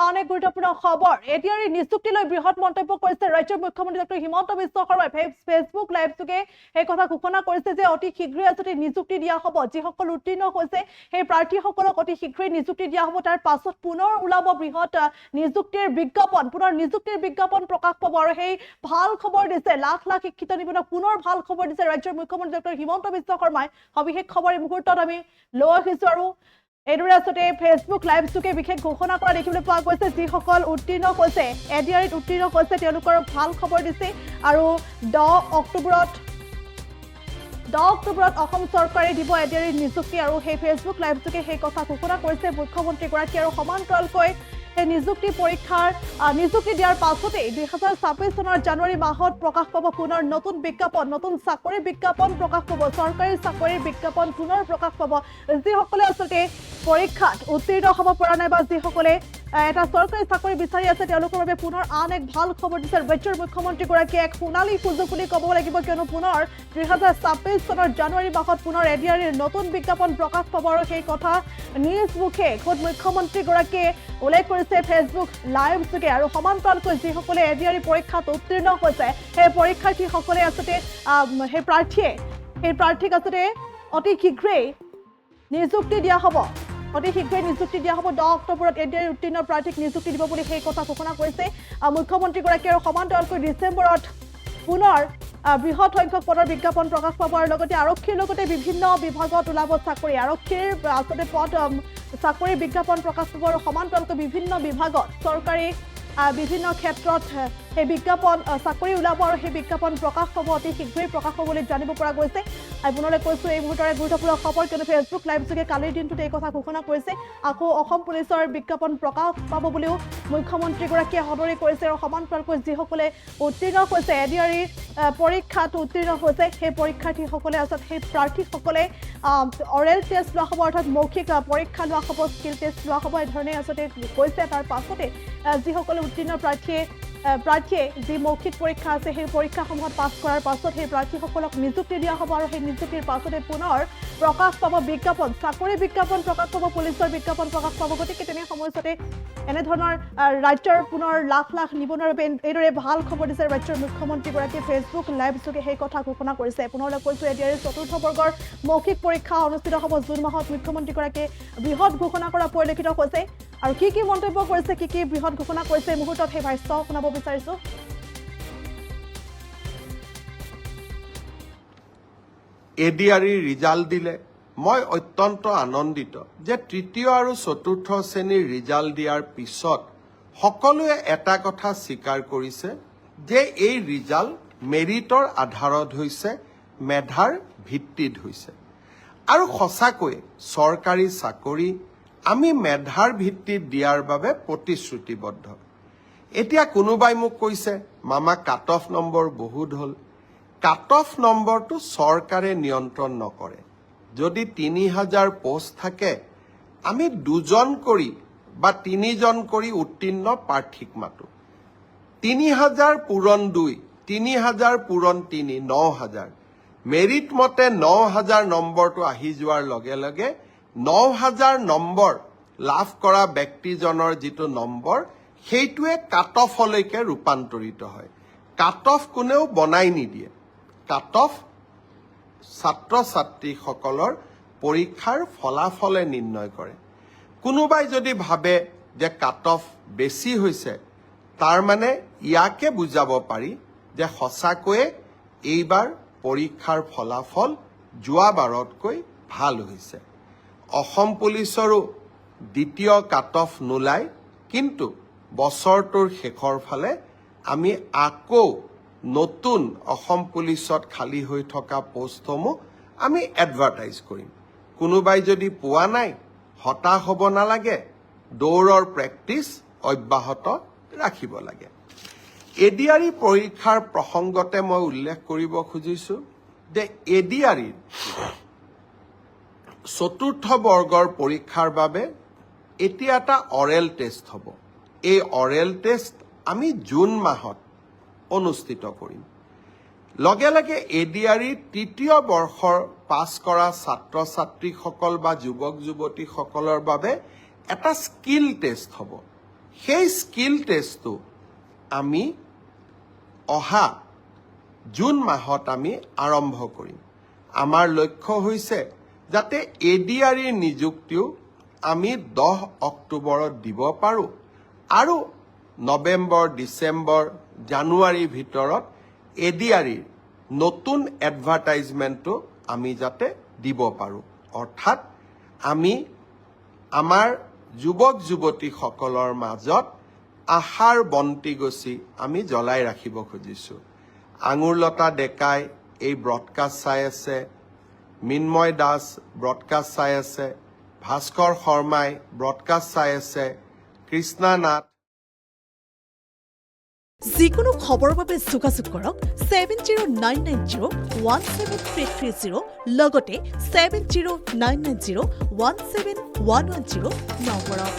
আন এক গুৰুত্বপূৰ্ণ খবৰ এডিআৰই নিযুক্তিলৈ বৃহৎ মন্তব্য কৰিছে ৰাজ্যৰ মুখ্যমন্ত্ৰী ডক্টৰ হিমন্ত বিশ্ব শৰ্মাই ফেচবুক লাইভ যোগে এই কথা ঘোষণা কৰিছে যে অতি শীঘ্ৰেই আসতে নিযুক্তি দিয়া হ'ব যিসকল উত্তীৰ্ণ হৈছে সেই প্ৰাৰ্থীসকলক অতি শীঘ্ৰেই নিযুক্তি দিয়া হ'ব তাৰ পাছত পুনৰ ওলাব বৃহৎ নিযুক্তিৰ বিজ্ঞাপন পুনৰ নিযুক্তিৰ বিজ্ঞাপন প্ৰকাশ পাব আৰু সেই ভাল খবৰ দিছে লাখ লাখ শিক্ষিত নিবনুৱাক পুনৰ ভাল খবৰ দিছে ৰাজ্যৰ মুখ্যমন্ত্ৰী ডক্টৰ হিমন্ত বিশ্ব শৰ্মাই সবিশেষ খবৰ এই মুহূৰ্তত আমি লৈ আহিছো আৰু এইদৰে আসতে ফেচবুক লাইভ যোগে বিশেষ ঘোষণা কৰা দেখিবলৈ পোৱা গৈছে যিসকল উত্তীৰ্ণ হৈছে এডিআৰইত উত্তীৰ্ণ হৈছে তেওঁলোকৰ ভাল খবৰ দিছে আৰু 10 অক্টোবৰত অসম চৰকাৰে দিব এডিআৰইত নিযুক্তি আৰু সেই ফেচবুক লাইভ যোগে সেই কথা ঘোষণা কৰিছে মুখ্যমন্ত্ৰীগৰাকী আৰু সমান্তৰালকৈ এই নিযুক্তি পৰীক্ষাৰ নিযুক্তি দিয়াৰ পাছতেই 2026 চনৰ জানুৱাৰী মাহত প্ৰকাশ পাব পুনৰ নতুন বিজ্ঞাপন নতুন চাকৰি বিজ্ঞাপন প্ৰকাশ পাব চৰকাৰী চাকৰিৰ বিজ্ঞাপন পুনৰ প্ৰকাশ পাব যিসকলে আসলে পৰীক্ষাত উত্তীৰ্ণ হ'ব পৰা নাই বা যিসকলে এটা চৰকাৰী চাকৰি বিচাৰি আছে তেওঁলোকৰ বাবে পুনৰ আন এক ভাল খবৰ দিছে ৰাজ্যৰ মুখ্যমন্ত্ৰীগৰাকীয়ে এক সোণালী সুযোগ বুলি ক'ব লাগিব কিয়নো পুনৰ 2026 চনৰ জানুৱাৰী মাহত পুনৰ এডিআৰইৰ নতুন বিজ্ঞাপন প্ৰকাশ পাব আৰু সেই কথা নিজ মুখে খোদ মুখ্যমন্ত্ৰীগৰাকীয়ে উল্লেখ কৰিছে ফেচবুক লাইভ যোগে আৰু সমান্তৰালকৈ যিসকলে এডিআৰই পৰীক্ষাত উত্তীৰ্ণ হৈছে সেই পৰীক্ষাৰ্থীসকলে আসলে সেই প্ৰাৰ্থীক আসলে অতি শীঘ্ৰেই নিযুক্তি দিয়া হ'ব অতি শীঘ্ৰেই নিযুক্তি দিয়া হ'ব 10 অক্টোবৰত এডিআৰই উত্তীৰ্ণ প্ৰাৰ্থীক নিযুক্তি দিব বুলি সেই কথা ঘোষণা কৰিছে মুখ্যমন্ত্ৰীগৰাকীয়ে আৰু সমান্তৰালকৈ ডিচেম্বৰত পুনৰ বৃহৎ সংখ্যক পদৰ বিজ্ঞাপন প্ৰকাশ পাব আৰু লগতে আৰক্ষীৰ লগতে বিভিন্ন বিভাগত ওলাব চাকৰি আৰক্ষীৰ আসলে পদ চাকৰি বিজ্ঞাপন প্ৰকাশ পাব আৰু সমান্তৰালকৈ বিভিন্ন বিভাগত চৰকাৰী বিভিন্ন ক্ষেত্ৰত সেই বিজ্ঞাপন চাকৰি ওলাব আৰু সেই বিজ্ঞাপন প্ৰকাশ পাব অতি শীঘ্ৰেই প্ৰকাশ হ'ব বুলি জানিব পৰা গৈছে পুনৰলৈ কৈছোঁ এই মুহূৰ্তৰে গুৰুত্বপূৰ্ণ খবৰ কিয়নো ফেচবুক লাইভ যোগে কালিৰ দিনটোত এই কথা ঘোষণা কৰিছে আকৌ অসম পুলিচৰ বিজ্ঞাপন প্ৰকাশ পাব বুলিও মুখ্যমন্ত্ৰীগৰাকীয়ে সদৰি কৰিছে আৰু সমান্তৰালকৈ যিসকলে উত্তীৰ্ণ হৈছে এডিআৰই পৰীক্ষাত উত্তীৰ্ণ হৈছে সেই পৰীক্ষাৰ্থীসকলে আচলতে সেই প্ৰাৰ্থীসকলে অৰেল টেষ্ট লোৱা হ'ব অৰ্থাৎ মৌখিক পৰীক্ষা লোৱা হ'ব স্কিল টেষ্ট লোৱা হ'ব এই ধৰণে আচলতে কৈছে তাৰ পাছতে যিসকলে উত্তীৰ্ণ প্ৰাৰ্থীয়ে যি মৌখিক পৰীক্ষা আছে সেই পৰীক্ষাসমূহত পাছ কৰাৰ পাছত সেই প্ৰাৰ্থীসকলক নিযুক্তি দিয়া হ'ব আৰু সেই নিযুক্তিৰ পাছতে পুনৰ প্ৰকাশ পাব বিজ্ঞাপন চাকৰি বিজ্ঞাপন প্ৰকাশ পাব পুলিচৰ বিজ্ঞাপন প্ৰকাশ পাব গতিকে তেনে সময়তে এনেধৰণৰ ৰাজ্যৰ পুনৰ লাখ লাখ নিবনুৱাৰ বাবে এইদৰে ভাল খবৰ দিছে ৰাজ্যৰ মুখ্যমন্ত্ৰীগৰাকীয়ে ফেচবুক লাইভ যোগে সেই কথা ঘোষণা কৰিছে পুনৰলৈ কৈছোঁ এডিআৰইৰ চতুৰ্থ বৰ্গৰ মৌখিক পৰীক্ষা অনুষ্ঠিত হ'ব জুন মাহত মুখ্যমন্ত্ৰীগৰাকীয়ে বৃহৎ ঘোষণা কৰা পৰিলক্ষিত হৈছে আৰু কি মন্তব্য কৰিছে কি বৃহৎ ঘোষণা কৰিছে এই মুহূৰ্তত সেই ভাষ্য শুনাব বিচাৰিছোঁ এডিআৰই ৰিজাল্ট দিলে মই অত্যন্ত আনন্দিত যে তৃতীয় আৰু চতুৰ্থ শ্ৰেণীৰ ৰিজাল্ট দিয়াৰ পিছত সকলোৱে এটা কথা স্বীকাৰ কৰিছে যে এই ৰিজাল্ট মেৰিটৰ আধাৰত হৈছে মেধাৰ ভিত্তিত হৈছে আৰু সঁচাকৈ চৰকাৰী চাকৰি আমি মেধাৰ ভিত্তিত দিয়াৰ বাবে প্ৰতিশ্ৰুতিবদ্ধ এতিয়া কোনোবাই মোক কৈছে মামা কাট অফ নম্বৰ বহুত হ'ল কাট অফ নম্বৰটো চৰকাৰে নিয়ন্ত্ৰণ নকৰে যদি 3000 পোষ্ট থাকে আমি 2জন কৰি বা 3জন কৰি উত্তীৰ্ণ প্ৰাৰ্থীক মাতো 3000 পূৰণ 2 3000 পূৰণ 3 9000 মেৰিট মতে 9000 নম্বৰটো আহি যোৱাৰ লগে লগে 9000 নম্বৰ লাভ কৰা ব্যক্তিজনৰ যিটো নম্বৰ সেইটোৱে কাট অফলৈকে ৰূপান্তৰিত হয় কাট অফ কোনেও বনাই নিদিয়ে কাট অফ ছাত্ৰ ছাত্ৰীসকলৰ পৰীক্ষাৰ ফলাফলে নিৰ্ণয় কৰে কোনোবাই যদি ভাবে যে কাট অফ বেছি হৈছে তাৰ মানে ইয়াকে বুজাব পাৰি যে সঁচাকৈয়ে এইবাৰ পৰীক্ষাৰ ফলাফল যোৱাবাৰতকৈ ভাল হৈছে অসম পুলিচৰো দ্বিতীয় কাট অফ নোলায় কিন্তু বছৰটোৰ শেষৰ ফালে আমি আকৌ নতুন অসম পুলিচত খালী হৈ থকা পোষ্টসমূহ আমি এডভাৰটাইজ কৰিম কোনোবাই যদি পোৱা নাই হতাশ হ'ব নালাগে দৌৰৰ প্ৰেক্টিচ অব্যাহত ৰাখিব লাগে এডিআৰই পৰীক্ষাৰ প্ৰসংগতে মই উল্লেখ কৰিব খুজিছো যে এডিআৰইৰ চতুৰ্থ বৰ্গৰ পৰীক্ষাৰ বাবে এতিয়া এটা অৰেল টেষ্ট হ'ব এই অৰেল টেষ্ট আমি জুন মাহত অনুষ্ঠিত কৰিম লগে লগে এডিআৰইৰ তৃতীয় বৰ্ষৰ পাছ কৰা ছাত্ৰ ছাত্ৰীসকল বা যুৱক যুৱতীসকলৰ বাবে এটা স্কিল টেষ্ট হ'ব সেই স্কিল টেষ্টটো আমি অহা জুন মাহত আমি আৰম্ভ কৰিম আমাৰ লক্ষ্য হৈছে যাতে এডিআৰিৰ নিযুক্তিও আমি 10 অক্টোবৰত দিব পাৰোঁ আৰু নৱেম্বৰ ডিচেম্বৰ জানুৱাৰীৰ ভিতৰত এডিআৰিৰ নতুন এডভাৰটাইজমেণ্টটো আমি যাতে দিব পাৰোঁ অৰ্থাৎ আমি আমাৰ যুৱক যুৱতীসকলৰ মাজত আশাৰ বন্তি গছি আমি জ্বলাই ৰাখিব খুজিছোঁ আঙুৰলতা ডেকাই এই ব্ৰডকাষ্ট চাই আছে মিন্ময় দাস ব্ৰডকাষ্ট চাই আছে ভাস্কৰ শৰ্মাই ব্ৰডকাষ্ট চাই আছে কৃষ্ণা নাথ যিকোনো খবৰৰ বাবে যোগাযোগ কৰক 7099017330 লগতে 7099017110 নম্বৰত